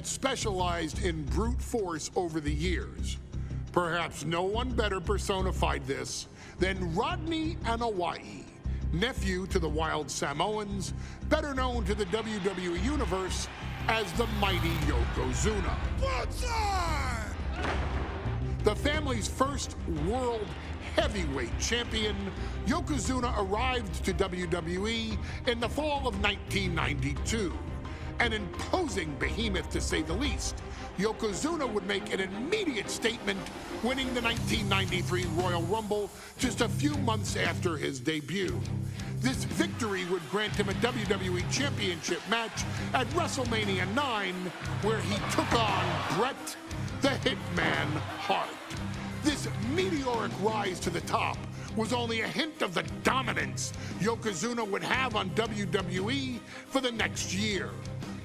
that specialized in brute force over the years. Perhaps no one better personified this than Rodney Anoa'i, nephew to the Wild Samoans, better known to the WWE Universe as the mighty Yokozuna. Bloodline! The family's first world heavyweight champion, Yokozuna arrived to WWE in the fall of 1992. An imposing behemoth, to say the least, Yokozuna would make an immediate statement, winning the 1993 Royal Rumble just a few months after his debut. This victory would grant him a WWE Championship match at WrestleMania 9, where he took on Bret the Hitman Hart. This meteoric rise to the top was only a hint of the dominance Yokozuna would have on WWE for the next year.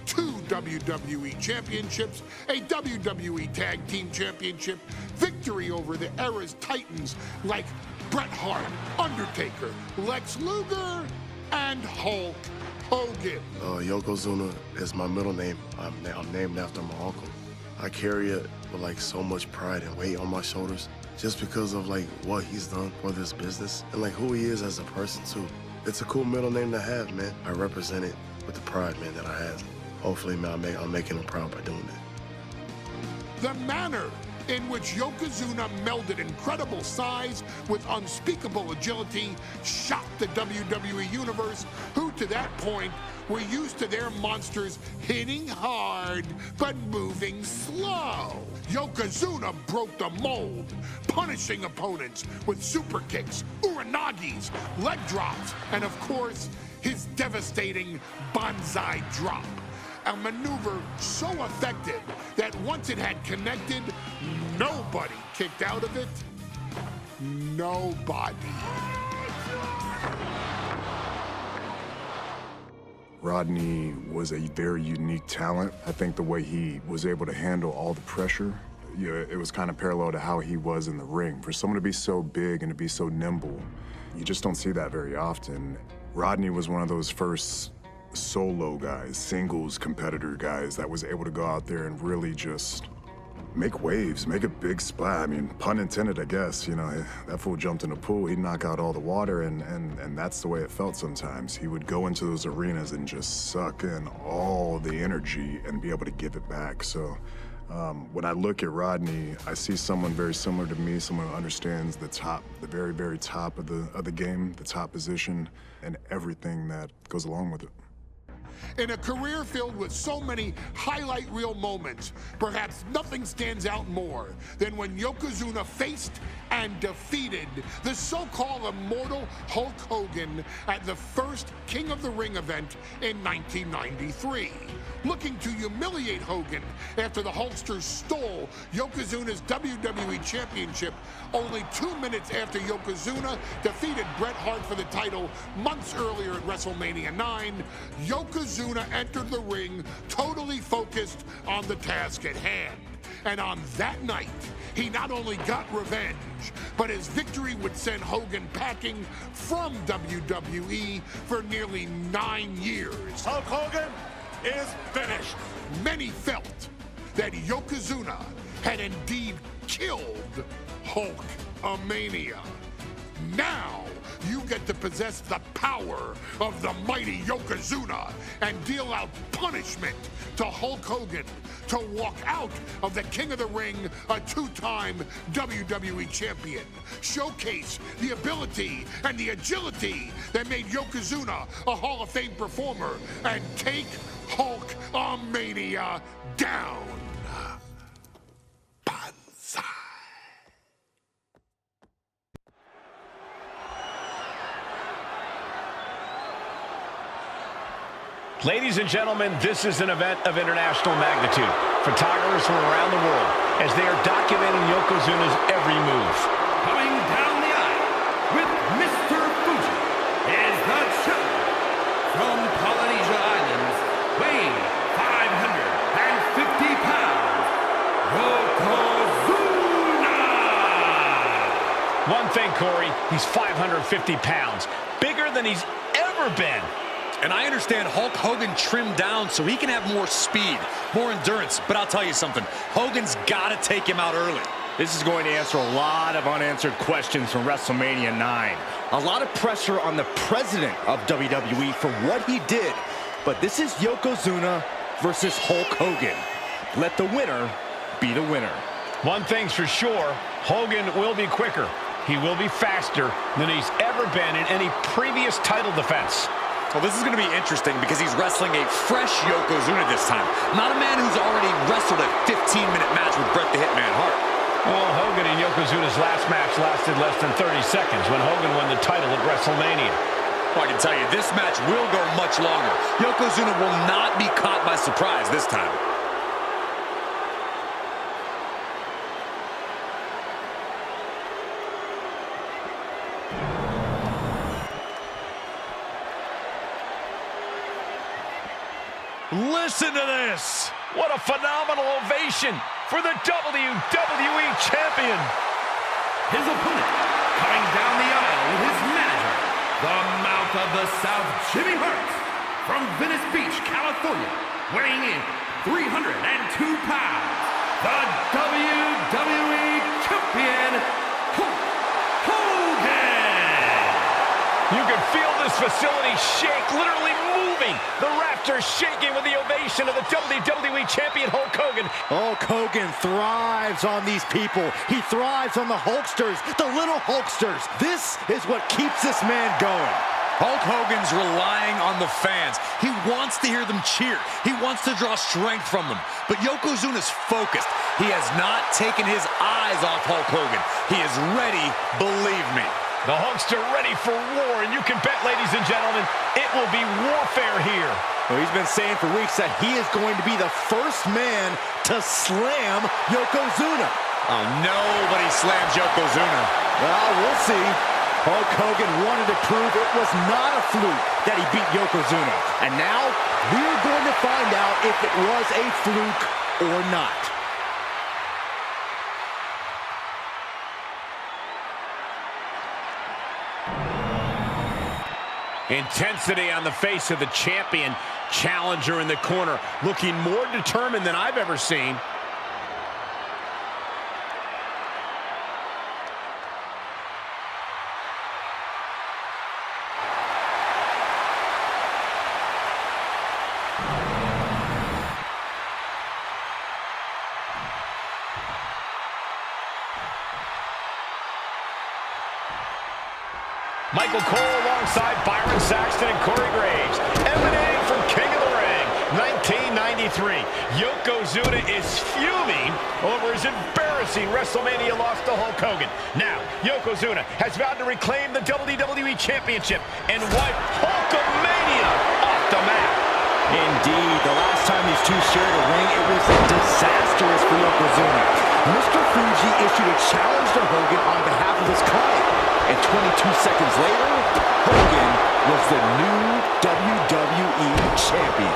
2 WWE championships, a WWE Tag Team Championship, victory over the era's titans like Bret Hart, Undertaker, Lex Luger, and Hulk Hogan. Yokozuna is my middle name. I'm named after my uncle. I carry it with like so much pride and weight on my shoulders just because of like what he's done for this business and like who he is as a person too. It's a cool middle name to have, man. I represent it with the pride, man, that I have. Hopefully, man, I'm making him proud by doing that. The manner in which Yokozuna melded incredible size with unspeakable agility shocked the WWE Universe, who to that point were used to their monsters hitting hard but moving slow. Yokozuna broke the mold, punishing opponents with super kicks, uranagis, leg drops, and of course, his devastating banzai drop. A maneuver so effective that once it had connected, nobody kicked out of it. Nobody. Rodney was a very unique talent. I think the way he was able to handle all the pressure, it was kind of parallel to how he was in the ring. For someone to be so big and to be so nimble, you just don't see that very often. Rodney was one of those first solo guys, singles competitor guys that was able to go out there and really just make waves, make a big splash. I mean, pun intended, I guess. You know, that fool jumped in the pool, he'd knock out all the water, and that's the way it felt sometimes. He would go into those arenas and just suck in all the energy and be able to give it back. So when I look at Rodney, I see someone very similar to me, someone who understands the top, the very, very top of the game, the top position, and everything that goes along with it. In a career filled with so many highlight reel moments, perhaps nothing stands out more than when Yokozuna faced and defeated the so-called immortal Hulk Hogan at the first King of the Ring event in 1993. Looking to humiliate Hogan after the Hulkster stole Yokozuna's WWE Championship only 2 minutes after Yokozuna defeated Bret Hart for the title months earlier at WrestleMania 9, Yokozuna entered the ring totally focused on the task at hand. And on that night, he not only got revenge, but his victory would send Hogan packing from WWE for nearly 9 years. Hulk Hogan is finished. Many felt that Yokozuna had indeed killed Hulkamania. Now, you get to possess the power of the mighty Yokozuna and deal out punishment to Hulk Hogan to walk out of the King of the Ring a 2-time WWE champion. Showcase the ability and the agility that made Yokozuna a Hall of Fame performer and take Hulkamania down. Banzai. Ladies and gentlemen, this is an event of international magnitude. Photographers from around the world as they are documenting Yokozuna's every move. Coming down the aisle with Mr. Fuji is the champion from Polynesia Islands, weighing 550 pounds, Yokozuna! One thing, Corey, he's 550 pounds, bigger than he's ever been. And I understand Hulk Hogan trimmed down so he can have more speed, more endurance. But I'll tell you something, Hogan's got to take him out early. This is going to answer a lot of unanswered questions from WrestleMania 9. A lot of pressure on the president of WWE for what he did. But this is Yokozuna versus Hulk Hogan. Let the winner be the winner. One thing's for sure, Hogan will be quicker. He will be faster than he's ever been in any previous title defense. Well, this is going to be interesting because he's wrestling a fresh Yokozuna this time. Not a man who's already wrestled a 15-minute match with Bret the Hitman Hart. Well, Hogan and Yokozuna's last match lasted less than 30 seconds when Hogan won the title at WrestleMania. Well, I can tell you, this match will go much longer. Yokozuna will not be caught by surprise this time. Listen to this! What a phenomenal ovation for the WWE Champion! His opponent, coming down the aisle with his manager, the Mouth of the South, Jimmy Hart, from Venice Beach, California, weighing in 302 pounds, the WWE Champion, Hulk Hogan! You can feel this facility shake, literally moving. The rafters shaking with the ovation of the WWE Champion, Hulk Hogan. Hulk Hogan thrives on these people. He thrives on the Hulksters, the little Hulksters. This is what keeps this man going. Hulk Hogan's relying on the fans. He wants to hear them cheer. He wants to draw strength from them. But Yokozuna's focused. He has not taken his eyes off Hulk Hogan. He is ready, believe me. The Hulkster ready for war, and you can bet, ladies and gentlemen, it will be warfare here. Well, he's been saying for weeks that he is going to be the first man to slam Yokozuna. Oh, nobody slams Yokozuna. Well, we'll see. Hulk Hogan wanted to prove it was not a fluke that he beat Yokozuna. And now, we're going to find out if it was a fluke or not. Intensity on the face of the champion. Challenger in the corner, looking more determined than I've ever seen. Michael Cole alongside Byron Saxton and Corey Graves. Emanating from King of the Ring, 1993. Yokozuna is fuming over his embarrassing WrestleMania loss to Hulk Hogan. Now, Yokozuna has vowed to reclaim the WWE Championship and wipe Hulkamania off the map. Indeed, the last time these two shared a ring, it was disastrous for Yokozuna. Mr. Fuji issued a challenge to Hogan on behalf of his client. And 22 seconds later, Hogan was the new WWE Champion.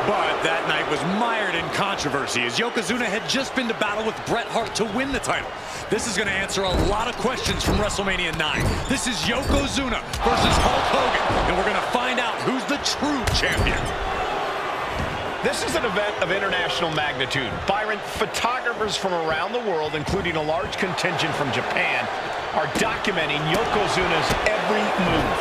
But that night was mired in controversy as Yokozuna had just been to battle with Bret Hart to win the title. This is going to answer a lot of questions from WrestleMania 9. This is Yokozuna versus Hulk Hogan, and we're going to find out who's the true champion. This is an event of international magnitude. Byron, photographers from around the world, including a large contingent from Japan, are documenting Yokozuna's every move.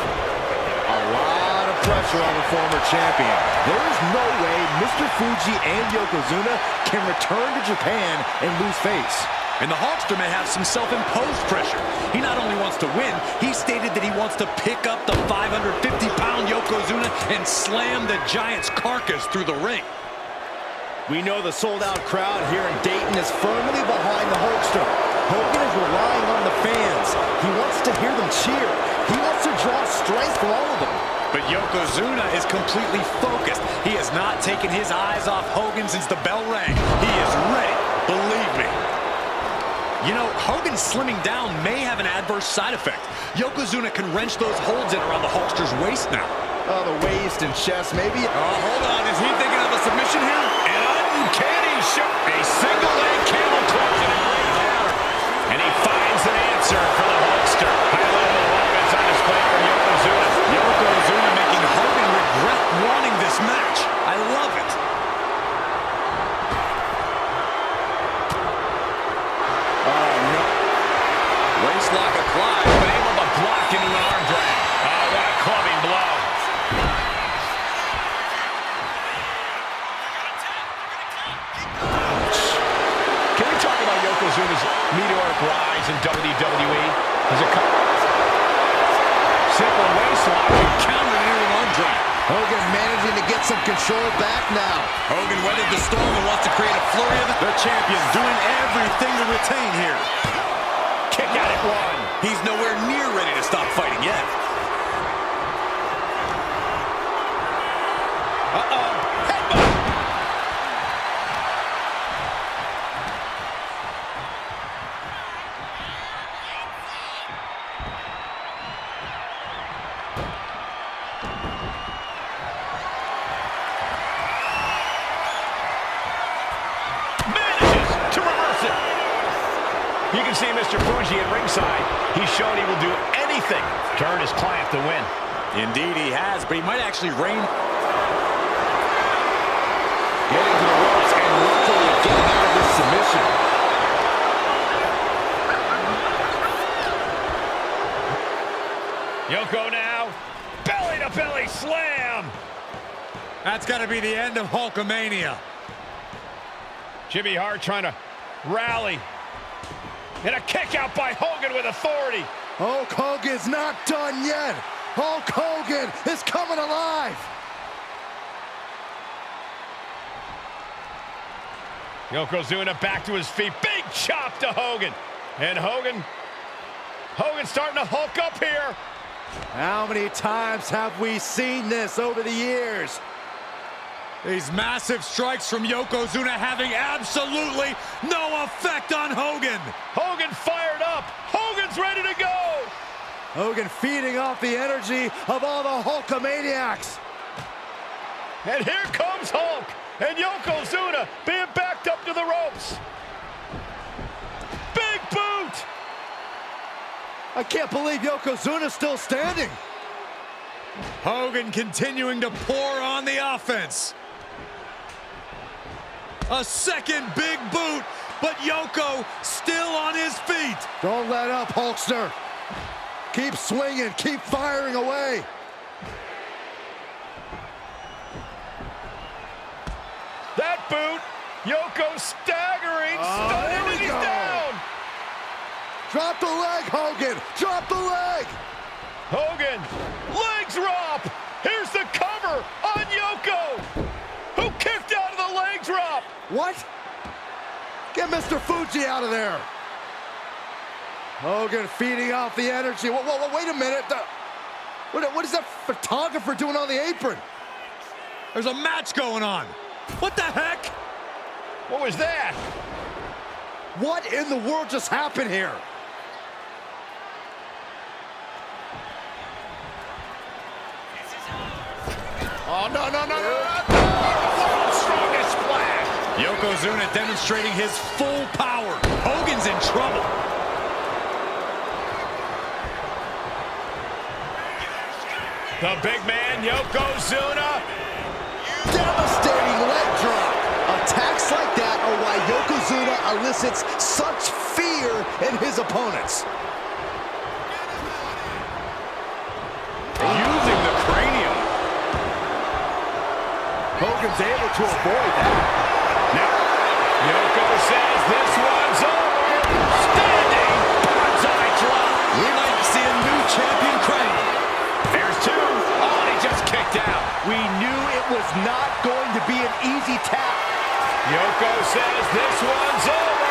A lot of pressure on the former champion. There is no way Mr. Fuji and Yokozuna can return to Japan and lose face. And the Hulkster may have some self-imposed pressure. He not only wants to win, he stated that he wants to pick up the 550-pound Yokozuna and slam the Giant's carcass through the ring. We know the sold-out crowd here in Dayton is firmly behind the Hulkster. Hogan is relying on the fans. He wants to hear them cheer. He wants to draw strength from all of them. But Yokozuna is completely focused. He has not taken his eyes off Hogan since the bell rang. He is ready, believe me. You know, Hogan slimming down may have an adverse side effect. Yokozuna can wrench those holds in around the Hulkster's waist now. Oh, the waist and chest, maybe. Oh, hold on. Is he thinking of a submission here? An uncanny shot. A single leg camel clutch and a right down. And he finds an answer for the Hulkster. High level offense on display from Yokozuna. Yokozuna making Hogan regret Yokozuna's meteoric rise in WWE has a simple waistlock and counter-nearing arm drag. Hogan managing to get some control back now. Hogan weathered the storm and wants to create a flurry of the champion doing everything to retain here. Kick out at one. He's nowhere near ready to stop fighting yet. Uh-oh. Headbutt. Manages to reverse it. You can see Mr. Fuji at ringside. He's shown he will do anything to earn his client the win. Indeed he has, but he might actually reign. Getting to the ropes and luckily getting out of this submission. Yoko now. Belly-to-belly slam. That's got to be the end of Hulkamania. Jimmy Hart trying to rally. And a kick out by Hogan with authority. Hulk Hogan's not done yet. Hulk Hogan is coming alive. Yokozuna back to his feet. Big chop to Hogan. And Hogan's starting to hulk up here. How many times have we seen this over the years? These massive strikes from Yokozuna having absolutely no effect on Hogan. Hogan fired up. Hogan's ready to go. Hogan feeding off the energy of all the Hulkamaniacs. And here comes Hulk. And Yokozuna being backed up to the ropes. Big boot. I can't believe Yokozuna's still standing. Hogan continuing to pour on the offense. A second big boot, but Yoko still on his feet. Don't let up, Hulkster. Keep swinging, keep firing away. That boot, Yoko staggering, stunning, and he's down. Drop the leg, Hogan, drop the leg. Hogan, leg drop. Here's the cover on Yoko, who kicked out of the leg drop. What? Get Mr. Fuji out of there. Hogan feeding off the energy. Whoa, wait a minute. What is that photographer doing on the apron? There's a match going on. What the heck? What was that? What in the world just happened here? Oh, no. Strongest splash. Yokozuna demonstrating his full power. Hogan's in trouble. The big man, Yokozuna. Devastating leg drop. Attacks like that are why Yokozuna elicits such fear in his opponents. Using the cranium. Hogan's able to avoid that. Now, Yoko says this one's over. Standing bonsai drop. We might see a new champion crowned. There's two. Oh, he just kicked out. We knew it was not going to be an easy tap. Yoko says this one's over.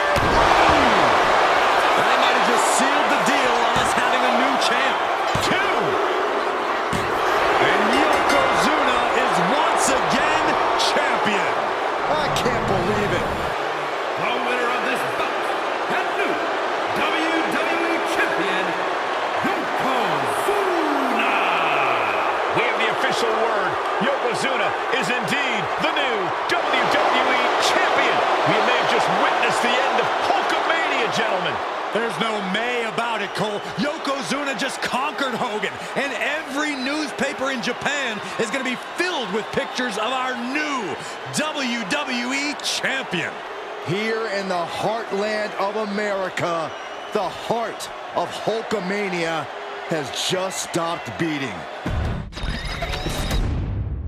They might have just sealed the deal on us having a new champ. Two. And Yokozuna is once again champion. I can't believe it. The winner of this bout, and new WWE Champion, Yokozuna. We have the official word. Yokozuna is indeed the new WWE Champion. We may have just witnessed the end of Hulkamania, gentlemen. There's no may about it, Cole. Yokozuna just conquered Hogan, and every newspaper in Japan is going to be filled with pictures of our new WWE Champion. Here in the heartland of America, the heart of Hulkamania has just stopped beating.